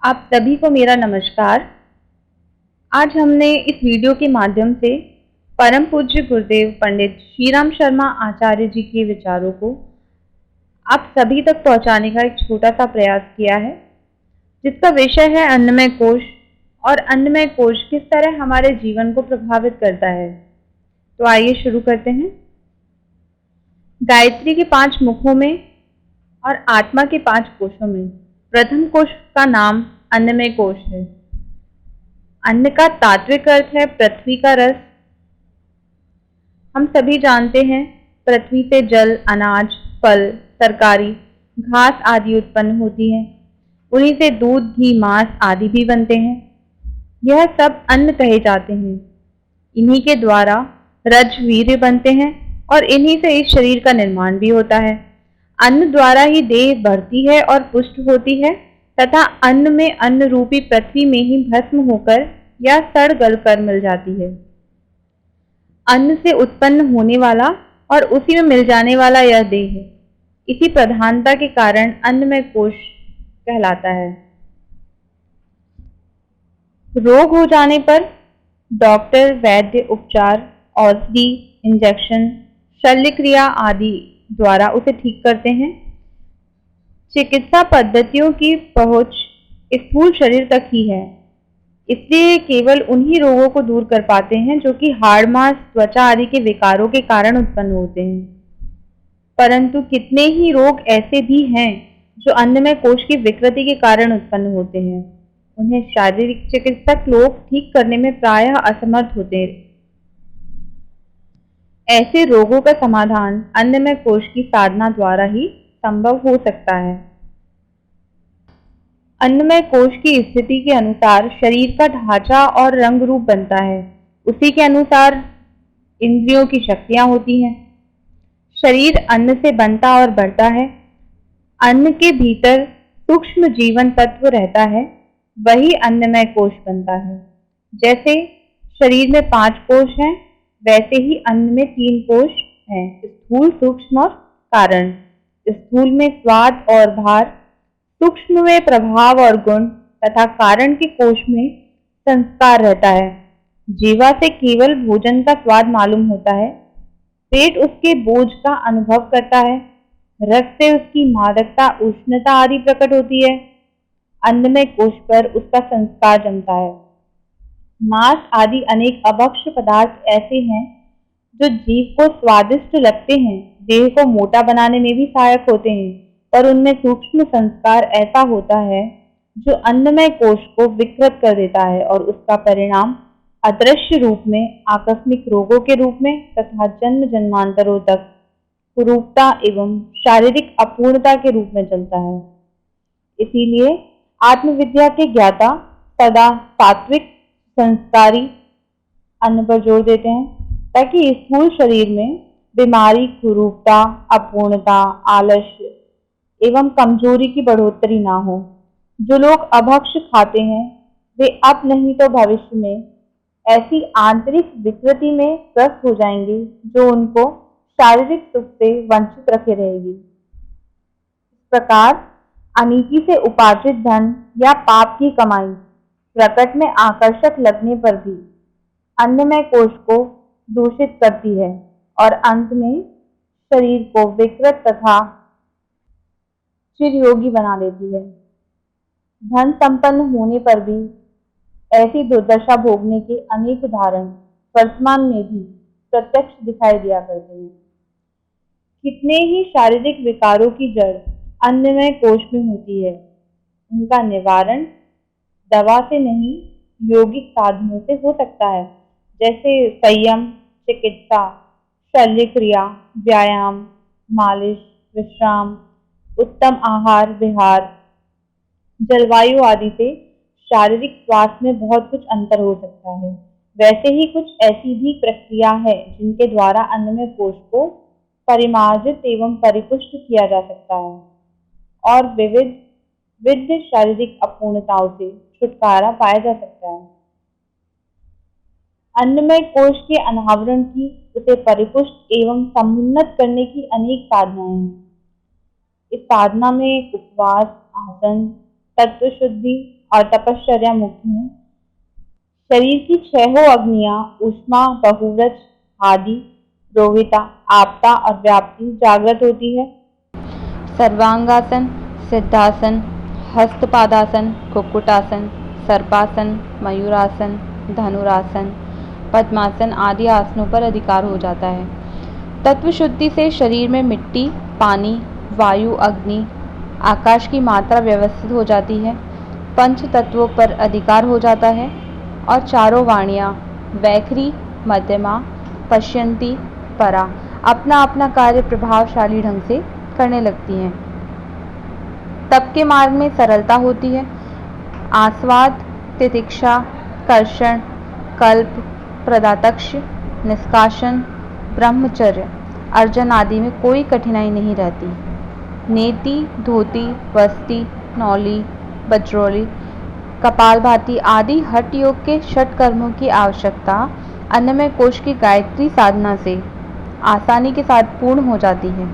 आप सभी को मेरा नमस्कार। आज हमने इस वीडियो के माध्यम से परम पूज्य गुरुदेव पंडित श्रीराम शर्मा आचार्य जी के विचारों को आप सभी तक पहुंचाने का एक छोटा सा प्रयास किया है, जिसका विषय है अन्नमय कोश और अन्नमय कोश किस तरह हमारे जीवन को प्रभावित करता है। तो आइए शुरू करते हैं। गायत्री के 5 मुखों में और आत्मा के 5 कोशों में प्रथम कोश का नाम अन्नमय कोश है। अन्न का तात्विक अर्थ है पृथ्वी का रस। हम सभी जानते हैं पृथ्वी से जल, अनाज, फल, तरकारी, घास आदि उत्पन्न होती है। उन्हीं से दूध, घी, मांस आदि भी बनते हैं। यह सब अन्न कहे जाते हैं। इन्हीं के द्वारा रज, वीर्य बनते हैं और इन्हीं से इस शरीर का निर्माण भी होता है। अन्न द्वारा ही देह बढ़ती है और पुष्ट होती है तथा अन्न में अन्न रूपी पृथ्वी में ही भस्म होकर या सड़ गल कर मिल जाती है। अन्न से उत्पन्न होने वाला और उसी में मिल जाने वाला यह देह है। इसी प्रधानता के कारण अन्नमय कोश कहलाता है। रोग हो जाने पर डॉक्टर वैद्य उपचार, औषधि, इंजेक्शन, शल्य क्रिया आदि द्वारा उसे ठीक करते हैं। चिकित्सा पद्धतियों की पहुंच स्थूल शरीर तक ही है, इसलिए केवल उन्हीं रोगों को दूर कर पाते हैं जो कि हाड़, मांस, त्वचा आदि के विकारों के कारण उत्पन्न होते हैं। परंतु कितने ही रोग ऐसे भी हैं जो अन्नमय कोश की विकृति के कारण उत्पन्न होते हैं। उन्हें शारीरिक चिकित्सक लोग ठीक करने में प्रायः असमर्थ होते हैं। ऐसे रोगों का समाधान अन्नमय कोश की साधना द्वारा ही संभव हो सकता है। अन्नमय कोश की स्थिति के अनुसार शरीर का ढांचा और रंग रूप बनता है। उसी के अनुसार इंद्रियों की शक्तियां होती हैं। शरीर अन्न से बनता और बढ़ता है। अन्न के भीतर सूक्ष्म जीवन तत्व रहता है, वही अन्नमय कोश बनता है। जैसे शरीर में 5 कोश हैं, वैसे ही अन्न में 3 कोश हैं, स्थूल, सूक्ष्म और कारण। स्थूल में स्वाद और भार, सूक्ष्म में प्रभाव और गुण तथा कारण के कोश में संस्कार रहता है। जीवा से केवल भोजन का स्वाद मालूम होता है। पेट उसके बोझ का अनुभव करता है। रस से उसकी मादकता, उष्णता आदि प्रकट होती है। अन्नमय कोश पर उसका संस्कार जमता है। मांस आदि अनेक अभक्ष्य पदार्थ ऐसे हैं जो जीव को स्वादिष्ट लगते हैं, देह को मोटा बनाने में भी सहायक होते हैं, पर उनमें सूक्ष्म संस्कार ऐसा होता है जो अन्नमय कोश को विकृत कर देता है और उसका परिणाम अदृश्य रूप में, आकस्मिक रोगों के रूप में तथा जन्म जन्मांतरों तक कुरूपता एवं शारीरिक अपूर्णता के रूप में चलता है। इसीलिए आत्मविद्या के ज्ञाता सदा सात्विक संस्कारी अन्न पर जोर देते हैं, ताकि स्थूल शरीर में बीमारी, कुरूपता, अपूर्णता, आलस्य एवं कमजोरी की बढ़ोतरी ना हो। जो लोग अभक्ष्य खाते हैं वे अब नहीं तो भविष्य में ऐसी आंतरिक विकृति में ग्रस्त हो जाएंगे जो उनको शारीरिक सुख से वंचित रखे रहेगी। इस प्रकार अनीति से उपार्जित धन या पाप की कमाई प्रकट में आकर्षक लगने पर भी अन्नमय कोश को दूषित करती है और अंत में शरीर को विकृत तथा चिरयोगी बना देती है। धन संपन्न होने पर भी ऐसी दुर्दशा भोगने के अनेक उदाहरण वर्तमान में भी प्रत्यक्ष दिखाई दिया करते हैं। कितने ही शारीरिक विकारों की जड़ अन्नमय कोश में होती है। उनका निवारण दवा से नहीं, योगिक साधनों से हो सकता है, जैसे संयम, चिकित्सा, शल्य क्रिया, व्यायाम, मालिश, विश्राम, उत्तम आहार विहार, जलवायु आदि से शारीरिक स्वास्थ्य में बहुत कुछ अंतर हो सकता है। वैसे ही कुछ ऐसी भी प्रक्रिया है जिनके द्वारा अन्नमय कोश को परिमार्जित एवं परिपुष्ट किया जा सकता है और विविध शारीरिक अपूर्णताओं से छुटकारा पाया जा सकता है। अन्नमय कोश के अनावरण की, उसे परिपुष्ट एवं समुन्नत करने की अनेक साधनाएं हैं। इस साधना में उपवास, आसन, तत्व शुद्धि और तपश्चर्या मुख्य हैं। शरीर की छहों अग्नियां उष्मा, बहुव्रज, आदि, रोहिता, आपता और व्याप्ति जागृत होती है। सर्वांगासन, सिद्धासन, हस्तपादासन, कुक्कुटासन, सर्पासन, मयूरासन, धनुरासन, पद्मासन आदि आसनों पर अधिकार हो जाता है। तत्व शुद्धि से शरीर में मिट्टी, पानी, वायु, अग्नि, आकाश की मात्रा व्यवस्थित हो जाती है। पंच तत्वों पर अधिकार हो जाता है और चारों वाणियां वैखरी, मध्यमा, पश्यंती, परा अपना अपना कार्य प्रभावशाली ढंग से करने लगती हैं। तप के मार्ग में सरलता होती है। आस्वाद, तितिक्षा, कर्षण, कल्प, प्रदातक्ष, निष्कासन, ब्रह्मचर्य, अर्जन आदि में कोई कठिनाई नहीं रहती। नेति, धोती, वस्ती, नौली, बज्रोली, कपालभाति आदि हठ योग के षट कर्मों की आवश्यकता अन्नमय कोश की गायत्री साधना से आसानी के साथ पूर्ण हो जाती है।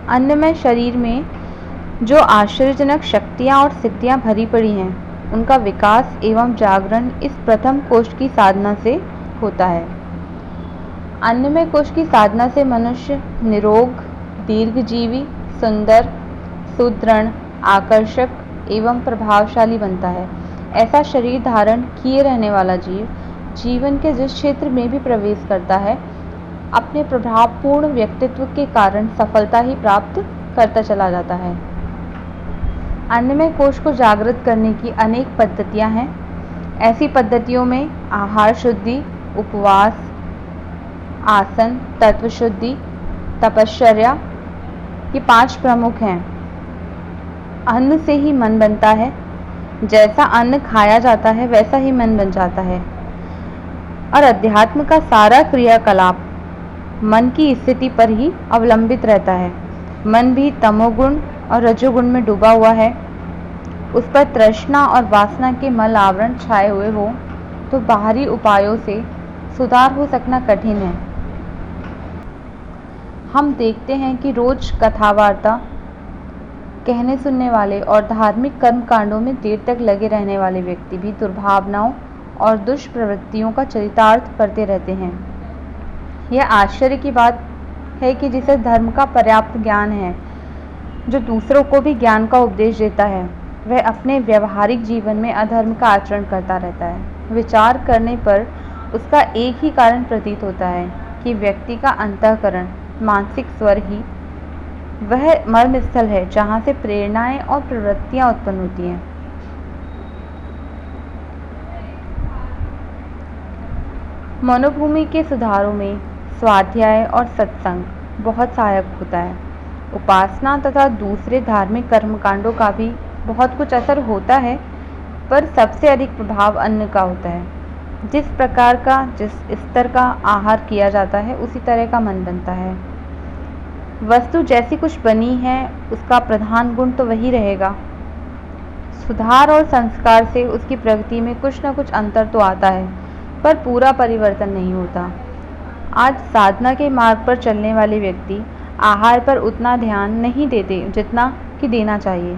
अन्नमय शरीर में जो आश्चर्यजनक शक्तियां और सिद्धियां भरी पड़ी हैं, उनका विकास एवं जागरण इस प्रथम कोश की साधना से होता है। अन्नमय कोश की साधना से मनुष्य निरोग, दीर्घजीवी, सुंदर, सुदृढ़, आकर्षक एवं प्रभावशाली बनता है। ऐसा शरीर धारण किए रहने वाला जीव जीवन के जिस क्षेत्र में भी प्रवेश करता है, अपने प्रभावपूर्ण व्यक्तित्व के कारण सफलता ही प्राप्त करता चला जाता है। अन्नमय कोश को जागृत करने की अनेक पद्धतियां हैं। ऐसी पद्धतियों में आहार शुद्धि, उपवास, आसन, तत्व शुद्धि, तपश्चर्या ये 5 प्रमुख हैं। अन्न से ही मन बनता है। जैसा अन्न खाया जाता है वैसा ही मन बन जाता है और अध्यात्म का सारा क्रियाकलाप मन की स्थिति पर ही अवलंबित रहता है। मन भी तमोगुण और रजोगुण में डूबा हुआ है। उस पर तृष्णा और वासना के मल आवरण छाए हुए हो तो बाहरी उपायों से सुधार हो सकना कठिन है। हम देखते हैं कि रोज कथा वार्ता कहने सुनने वाले और धार्मिक कर्म कांडों में देर तक लगे रहने वाले व्यक्ति भी दुर्भावनाओं और दुष्प्रवृत्तियों का चरितार्थ करते रहते हैं। यह आश्चर्य की बात है कि जिसे धर्म का पर्याप्त ज्ञान है, जो दूसरों को भी ज्ञान का उपदेश देता है, वह अपने व्यवहारिक जीवन में अधर्म का आचरण करता रहता है। विचार करने पर उसका एक ही कारण प्रतीत होता है कि व्यक्ति का अंतःकरण, मानसिक स्वर ही वह मर्म स्थल है जहाँ से प्रेरणाएं और प्रवृत्तियां उत्पन्न होती हैं। मनोभूमि के सुधारों में स्वाध्याय और सत्संग बहुत सहायक होता है। उपासना तथा दूसरे धार्मिक कर्मकांडों का भी बहुत कुछ असर होता है, पर सबसे अधिक प्रभाव अन्न का होता है। जिस प्रकार का, जिस स्तर का आहार किया जाता है, उसी तरह का मन बनता है। वस्तु जैसी कुछ बनी है, उसका प्रधान गुण तो वही रहेगा। सुधार और संस्कार से उसकी प्रगति में कुछ न कुछ अंतर तो आता है, पर पूरा परिवर्तन नहीं होता। आज साधना के मार्ग पर चलने वाले व्यक्ति आहार पर उतना ध्यान नहीं देते जितना कि देना चाहिए।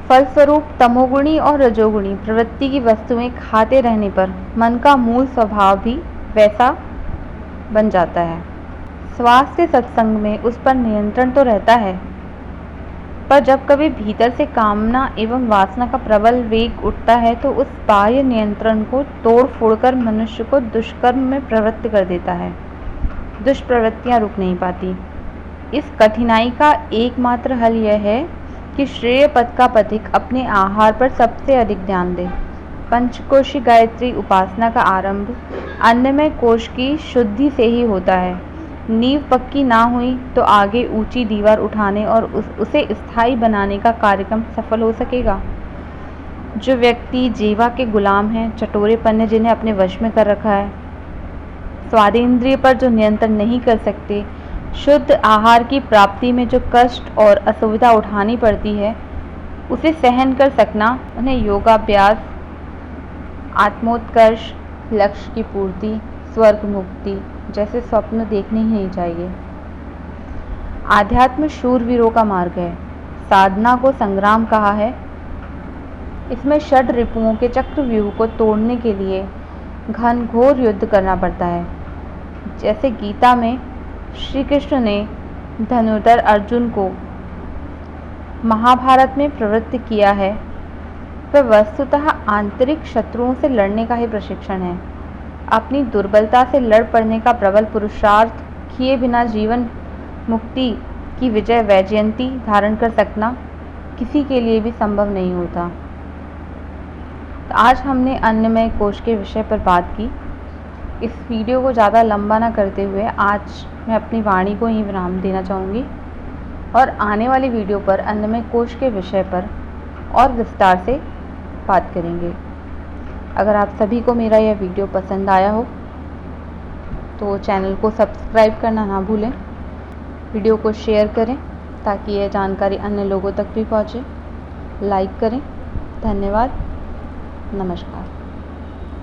फलस्वरूप तमोगुणी और रजोगुणी प्रवृत्ति की वस्तुएं खाते रहने पर मन का मूल स्वभाव भी वैसा बन जाता है। स्वास्थ्य सत्संग में उस पर नियंत्रण तो रहता है, पर जब कभी भीतर से कामना एवं वासना का प्रबल वेग उठता है तो उस बाह्य नियंत्रण को तोड़ फोड़कर मनुष्य को दुष्कर्म में प्रवृत्त कर देता है। दुष्प्रवृत्तियां रुक नहीं पाती। इस कठिनाई का एकमात्र हल यह है कि श्रेय पथ का पथिक अपने आहार पर सबसे अधिक ध्यान दे। पंचकोशी गायत्री उपासना का आरंभ अन्नमय कोश की शुद्धि से ही होता है। नींव पक्की ना हुई तो आगे ऊंची दीवार उठाने और उसे स्थायी बनाने का कार्यक्रम सफल हो सकेगा। जो व्यक्ति जीवा के गुलाम हैं, चटोरेपन ने जिन्हें अपने वश में कर रखा है, स्वादेंद्रिय पर जो नियंत्रण नहीं कर सकते, शुद्ध आहार की प्राप्ति में जो कष्ट और असुविधा उठानी पड़ती है, उसे सहन कर सकना उन्हें योगाभ्यास, आत्मोत्कर्ष, लक्ष्य की पूर्ति, स्वर्ग मुक्ति जैसे स्वप्न देखने ही नहीं चाहिए। आध्यात्म शूरवीरों का मार्ग है। साधना को संग्राम कहा है। इसमें षड रिपुओं के चक्रव्यूह को तोड़ने के लिए घनघोर युद्ध करना पड़ता है। जैसे गीता में श्री कृष्ण ने धनुर्धर अर्जुन को महाभारत में प्रवृत्त किया है, वह वस्तुतः आंतरिक शत्रुओं से लड़ने का ही प्रशिक्षण है। अपनी दुर्बलता से लड़ पड़ने का प्रबल पुरुषार्थ किए बिना जीवन मुक्ति की विजय वैजयंती धारण कर सकना किसी के लिए भी संभव नहीं होता। तो आज हमने अन्नमय कोश के विषय पर बात की। इस वीडियो को ज़्यादा लंबा ना करते हुए आज मैं अपनी वाणी को ही विराम देना चाहूँगी और आने वाली वीडियो पर अन्नमय कोश के विषय पर और विस्तार से बात करेंगे। अगर आप सभी को मेरा यह वीडियो पसंद आया हो तो चैनल को सब्सक्राइब करना ना भूलें, वीडियो को शेयर करें ताकि यह जानकारी अन्य लोगों तक भी पहुंचे, लाइक करें। धन्यवाद। नमस्कार।